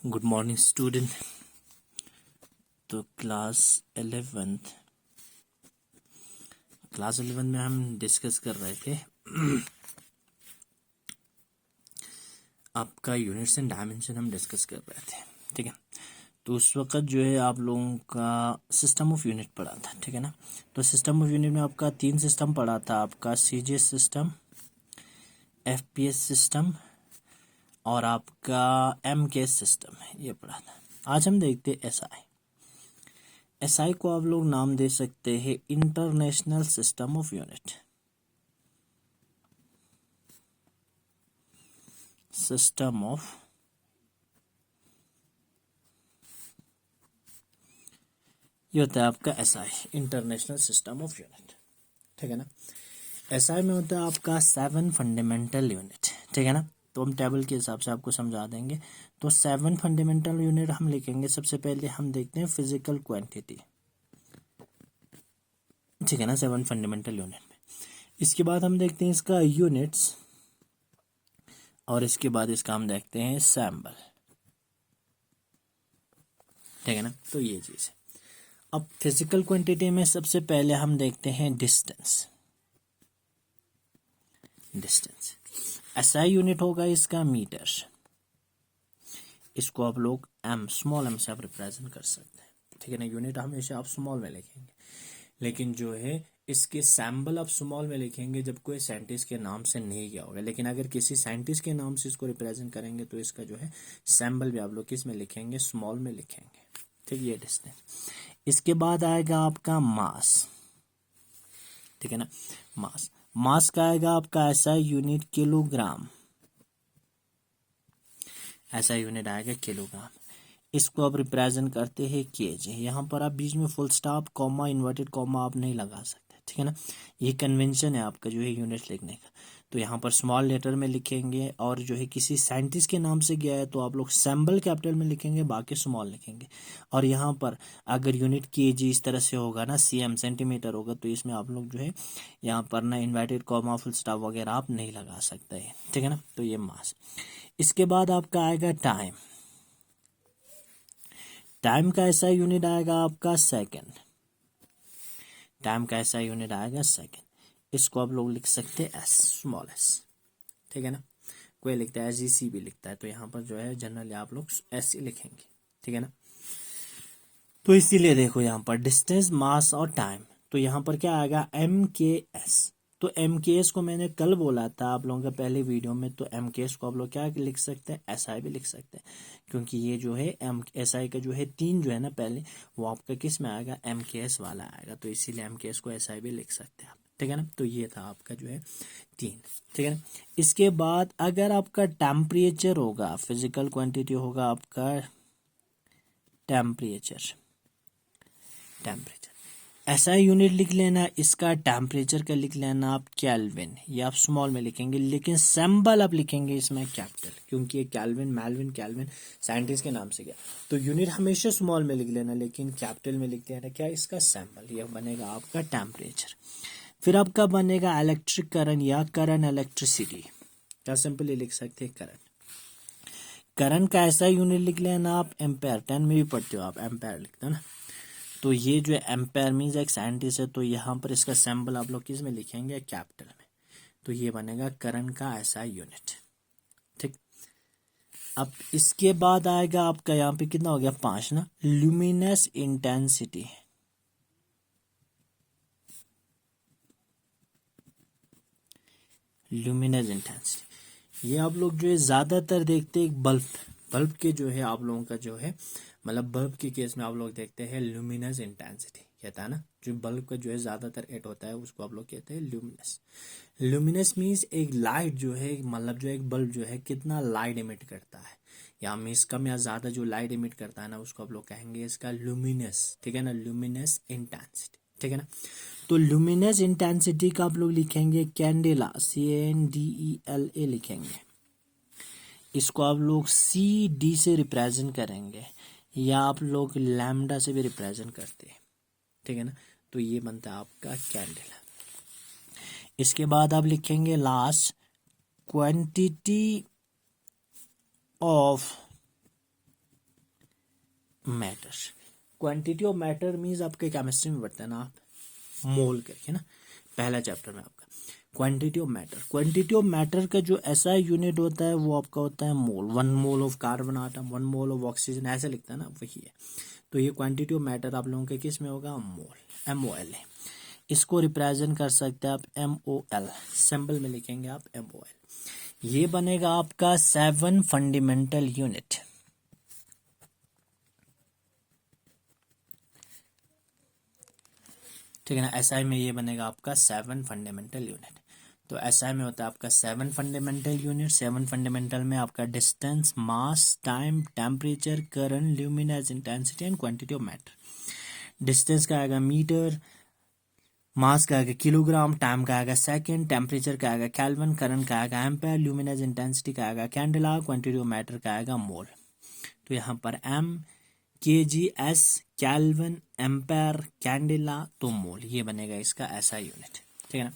Good morning student. तो class 11 में हम डिस्कस कर रहे थे आपका यूनिट्स एंड डायमेंशन हम डिस्कस कर रहे थे। ठीक है, तो उस वक्त जो है आप लोगों का सिस्टम ऑफ यूनिट पढ़ा था। ठीक है ना, तो सिस्टम ऑफ यूनिट में आपका 3 सिस्टम पढ़ा था, आपका सीजीएस सिस्टम, एफपीएस सिस्टम और आपका एमकेएस सिस्टम, ये पढ़ा था। आज हम देखते एसआई। एसआई को आप लोग नाम दे सकते हैं international system of unit. System of ये होता है आपका SI, international system of unit. ठीक है ना, एसआई में होता है आपका 7 फंडामेंटल यूनिट। ठीक है ना, तो हम टेबल के हिसाब से आपको समझा देंगे। तो 7 फंडामेंटल यूनिट हम लिखेंगे। सबसे पहले हम देखते हैं फिजिकल क्वांटिटी। ठीक है ना, 7 फंडामेंटल यूनिट में इसके बाद हम देखते हैं इसका यूनिट्स और इसके बाद इसका हम देखते हैं सैम्बल। ठीक है ना, तो ये चीज है। अब फिजिकल क्वांटिटी में सबसे पहले हम देखते हैं डिस्टेंस। एसआई यूनिट होगा इसका मीटर। इसको आप लोग एम, स्मॉल एम से आप रिप्रेजेंट कर सकते हैं। ठीक है ना, यूनिट हमेशा आप स्मॉल में लिखेंगे, लेकिन जो है इसके सैम्बल आप स्मॉल में लिखेंगे जब कोई साइंटिस्ट के नाम से नहीं गया होगा। लेकिन अगर किसी साइंटिस्ट के नाम से इसको रिप्रेजेंट करेंगे तो इसका जो है सैम्बल भी आप लोग किस में लिखेंगे, स्मॉल में लिखेंगे। ठीक है, ये डिस्टेंस। इसके बाद आएगा आपका मास। ठीक है ना, मास का आएगा आपका ऐसा यूनिट किलोग्राम। ऐसा यूनिट आएगा किलोग्राम। इसको आप रिप्रेजेंट करते हैं केजी। यहाँ पर आप बीच में full stop, comma, inverted comma आप नहीं लगा सकते। ठीक है ना, ये कन्वेंशन है आपका जो है यूनिट लिखने का। तो यहाँ पर स्मॉल लेटर में लिखेंगे, और जो है किसी साइंटिस्ट के नाम से गया है तो आप लोग सैम्बल कैपिटल में लिखेंगे, बाकी स्मॉल लिखेंगे। और यहाँ पर अगर यूनिट केजी इस तरह से होगा ना, सीएम सेंटीमीटर होगा, तो इसमें आप लोग जो है यहाँ पर ना इन्वर्टेड कॉमा, फुल स्टॉप वगैरह आप नहीं लगा सकते हैं। ठीक है ना, तो ये मास। इसके बाद आपका आएगा टाइम। टाइम का ऐसा यूनिट आएगा आपका सेकंड। टाइम का ऐसा यूनिट आएगा सेकंड। इसको आप लोग लिख सकते हैं एस, स्मॉल एस। ठीक है ना, कोई लिखता है एस भी लिखता है, तो यहाँ पर जो है जनरली आप लोग एस ही लिखेंगे। ठीक है ना, तो इसीलिए देखो यहाँ पर डिस्टेंस, मास और टाइम, तो यहाँ पर क्या आएगा एम के एस। तो एम के एस को मैंने कल बोला था आप लोगों का पहले वीडियो में, तो एम के एस को आप लोग क्या लिख सकते हैं, एस आई भी लिख सकते हैं, क्योंकि ये जो है एम एस आई का जो है 3 जो है ना पहले, वो आपका किस में आएगा, एम के एस वाला आएगा, तो इसीलिए एम के एस को एस आई भी लिख सकते हैं आप। ठीक है ना, तो ये था आपका जो है 3। ठीक है ना, इसके बाद अगर आपका टेम्परेचर होगा, फिजिकल क्वांटिटी होगा आपका टेम्परेचर। ऐसा यूनिट लिख लेना, इसका टेम्परेचर का लिख लेना आप केल्विन, ये आप स्मॉल में लिखेंगे, लेकिन सिंबल आप लिखेंगे इसमें कैपिटल, क्योंकि ये केल्विन, मेल्विन, केल्विन साइंटिस्ट के नाम से गया। तो यूनिट हमेशा स्मॉल में लिख लेना, लेकिन कैपिटल में लिख देना क्या, इसका सिंबल। ये बनेगा आपका टेम्परेचर। फिर आपका बनेगा इलेक्ट्रिक करंट या करंट, इलेक्ट्रिसिटी, क्या सिंपली लिख सकते हैं करंट। करंट का ऐसा यूनिट लिख लेना आप एम्पेयर, 10 में भी पढ़ते हो आप, एम्पेयर लिखते हो ना। तो ये जो एम्पेयर मीन्स एक साइंटिस्ट है, तो यहाँ पर इसका सिंबल आप लोग किस में लिखेंगे, कैपिटल में। तो ये बनेगा करंट का ऐसा यूनिट। ठीक, अब इसके बाद आएगा आपका यहाँ पे कितना हो गया, 5 ना, ल्यूमिनस इंटेंसिटी। ल्यूमिनस इंटेंसिटी ये आप लोग जो है ज्यादातर देखते हैं बल्ब के जो है आप लोगों का जो है, मतलब बल्ब के केस में आप लोग देखते हैं ल्यूमिनस इंटेंसिटी कहता है ना, जो बल्ब का जो है ज्यादातर एट होता है उसको आप लोग कहते हैं ल्यूमिनस। ल्यूमिनस मीन्स एक लाइट जो है, मतलब जो एक बल्ब जो है कितना लाइट इमिट करता है, या मीन्स कम या ज्यादा जो लाइट इमिट करता है ना, उसको आप लोग कहेंगे इसका ल्यूमिनस। ठीक है ना, ल्यूमिनस इंटेंसिटी। ठीक है ना, तो ल्यूमिनस इंटेंसिटी का आप लोग लिखेंगे कैंडेला, CANDELA लिखेंगे। इसको आप लोग CD से रिप्रेजेंट करेंगे, या आप लोग लैम्डा से भी रिप्रेजेंट करते हैं। ठीक है ना, तो ये बनता है आपका कैंडेला। इसके बाद आप लिखेंगे last quantity of matter. Quantity of matter means आपके केमिस्ट्री में पढ़ते हैं ना आप, मोल करके ना, पहला चैप्टर में आपका quantity of matter. Quantity of matter का जो ऐसा यूनिट होता है वो आपका होता है mole. 1 mole of carbon atom, 1 mole of oxygen, ऐसे लिखता है ना, वही है। तो ये क्वांटिटी ऑफ मैटर आप लोगों के किस में होगा, मोल, MOL है। इसको रिप्रेजेंट कर सकते हैं आप MOL, सिंबल में लिखेंगे आप MOL। ये बनेगा आपका 7 फंडामेंटल यूनिट। ठीक है ना, SI में ये बनेगा आपका 7 फंडामेंटल यूनिट। तो SI में होता है आपका 7 फंडामेंटल यूनिट। 7 फंडामेंटल में आपका distance, mass, time, temperature, current, luminous intensity and quantity of matter. Distance का आएगा मीटर, मास का आएगा किलोग्राम, टाइम का आएगा सेकंड, टेम्परेचर का आएगा केल्विन, करंट का आएगा एम्पेयर, ल्यूमिनस इंटेंसिटी का आएगा कैंडेला, क्वांटिटी ऑफ मैटर का आएगा मोल। तो यहाँ पर M, kg, S, kelvin, ampere, candela, तो मोल, ये बनेगा इसका ऐसा यूनिट। ठीक है ना।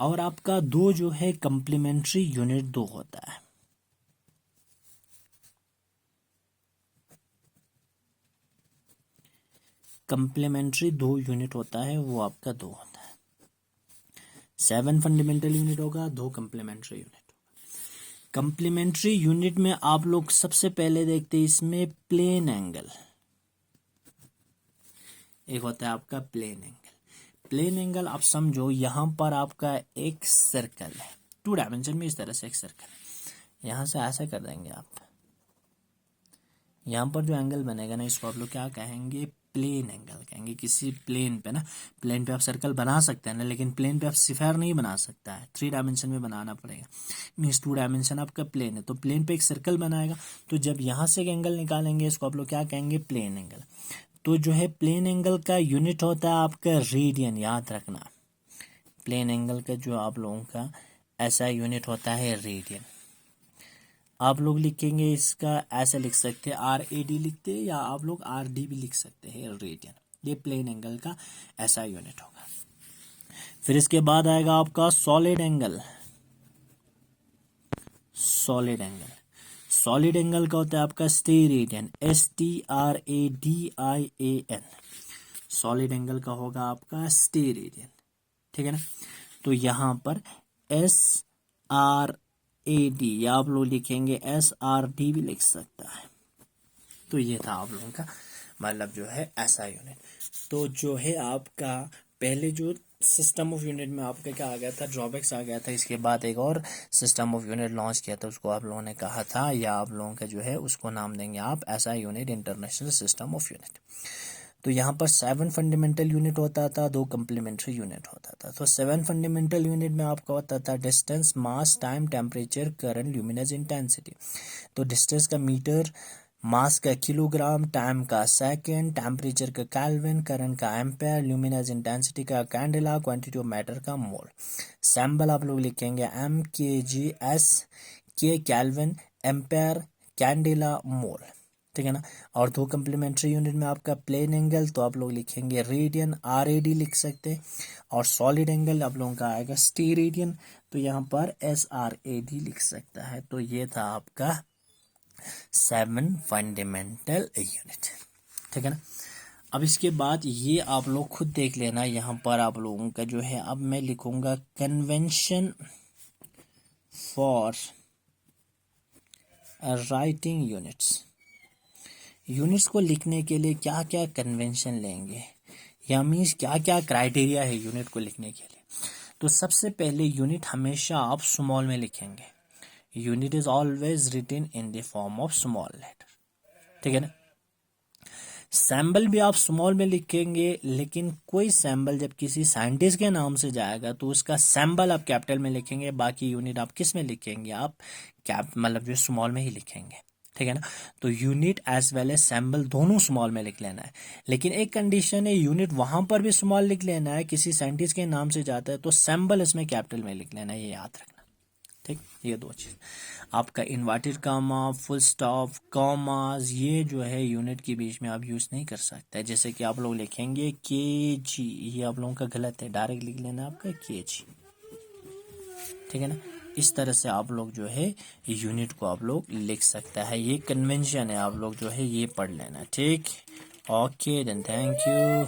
और आपका दो जो है कंप्लीमेंट्री यूनिट दो होता है। कंप्लीमेंट्री दो यूनिट होता है, वो आपका दो होता है। 7 फंडामेंटल यूनिट होगा, 2 कंप्लीमेंट्री यूनिट। कंप्लीमेंट्री यूनिट में आप लोग सबसे पहले देखते हैं इसमें प्लेन एंगल। एक होता है आपका प्लेन एंगल। प्लेन एंगल आप समझो, यहां पर आपका एक सर्कल है, 2 डायमेंशन में इस तरह से एक सर्कल है। यहां से ऐसा कर देंगे आप, यहाँ पर जो एंगल बनेगा ना, इसको आप लोग क्या कहेंगे, प्लेन एंगल कहेंगे। किसी प्लेन पे ना, प्लेन पे आप सर्कल बना सकते हैं ना, लेकिन प्लेन पे आप स्फीयर नहीं बना सकता है, 3 डायमेंशन में बनाना पड़ेगा। मीन्स 2 डायमेंशन आपका प्लेन है, तो प्लेन पे एक सर्कल बनाएगा। तो जब यहाँ से एक एंगल निकालेंगे, इसको आप लोग क्या कहेंगे, प्लेन एंगल। तो जो है प्लेन एंगल का यूनिट होता है आपका रेडियन, याद रखना। प्लेन एंगल का जो आप लोगों का ऐसा यूनिट होता है रेडियन। आप लोग लिखेंगे इसका ऐसे लिख सकते हैं, RAD लिखते हैं, या आप लोग RD भी लिख सकते हैं, रेडियन। ये प्लेन एंगल का ऐसा यूनिट होगा। फिर इसके बाद आएगा आपका solid angle. Solid angle, solid angle का होता है आपका स्टेरेडियन, STRADIAN। सॉलिड एंगल का होगा आपका स्टेरेडियन। ठीक है ना। तो यहां पर SRAD, या आप लोग लिखेंगे SRD भी लिख सकता है। तो ये था आप लोगों का मतलब जो है ऐसा यूनिट। तो जो है आपका पहले जो सिस्टम ऑफ यूनिट में आपका क्या आ गया था, ड्रॉबैक्स आ गया था। इसके बाद एक और सिस्टम ऑफ यूनिट लॉन्च किया था, उसको आप लोगों ने कहा था, या आप लोगों का जो है उसको नाम देंगे आप ऐसा unit, international system of unit. तो यहाँ पर 7 फंडामेंटल यूनिट होता था, 2 कंप्लीमेंट्री यूनिट होता था। तो 7 फंडामेंटल यूनिट में आपका होता था distance, mass, time, temperature, current, luminous intensity. तो डिस्टेंस का मीटर, मास का किलोग्राम, टाइम का सेकंड, टेम्परेचर का केल्विन, करंट का एम्पेयर, ल्यूमिनस इंटेंसिटी का कैंडेला, क्वांटिटी ऑफ मैटर का मोल। सैम्बल आप लोग लिखेंगे M, kg, S, K kelvin, ampere, candela, mole. ठीक है ना। और 2 कंप्लीमेंट्री यूनिट में आपका प्लेन एंगल, तो आप लोग लिखेंगे रेडियन, RAD लिख सकते हैं। और सॉलिड एंगल आप लोगों का आएगा स्टेरेडियन, तो यहाँ पर SRAD लिख सकता है। तो ये था आपका 7 फंडामेंटल यूनिट। ठीक है ना। अब इसके बाद ये आप लोग खुद देख लेना, यहाँ पर आप लोगों का जो है, अब मैं लिखूंगा convention for writing units. Units को लिखने के लिए क्या क्या कन्वेंशन लेंगे, या मीन्स क्या क्या क्राइटेरिया है यूनिट को लिखने के लिए। तो सबसे पहले यूनिट हमेशा आप स्मॉल में लिखेंगे। Unit is always written in the form of small letter. ठीक है ना। सैम्बल भी आप स्मॉल में लिखेंगे, लेकिन कोई सैम्बल जब किसी साइंटिस्ट के नाम से जाएगा तो उसका सैम्बल आप कैपिटल में लिखेंगे, बाकी यूनिट आप किस में लिखेंगे, आप कैप मतलब जो स्मॉल में ही लिखेंगे। ठीक है ना। तो unit as well as symbol दोनों स्मॉल में लिख लेना है। लेकिन एक कंडीशन है, यूनिट वहां पर भी स्मॉल लिख लेना है, किसी साइंटिस्ट के नाम से जाता है तो सैम्बल इसमें कैपिटल में लिख लेना है, ये याद रखना। ठीक, ये 2 चीज। आपका inverted comma, full stop, commas, ये जो है यूनिट के बीच में आप यूज नहीं कर सकते। जैसे कि आप लोग लिखेंगे kg, ये आप लोगों का गलत है, डायरेक्ट लिख लेना आपका kg। ठीक है ना। इस तरह से आप लोग जो है यूनिट को आप लोग लिख सकता है। ये कन्वेंशन है, आप लोग जो है ये पढ़ लेना, ठीक। Okay then, thank you.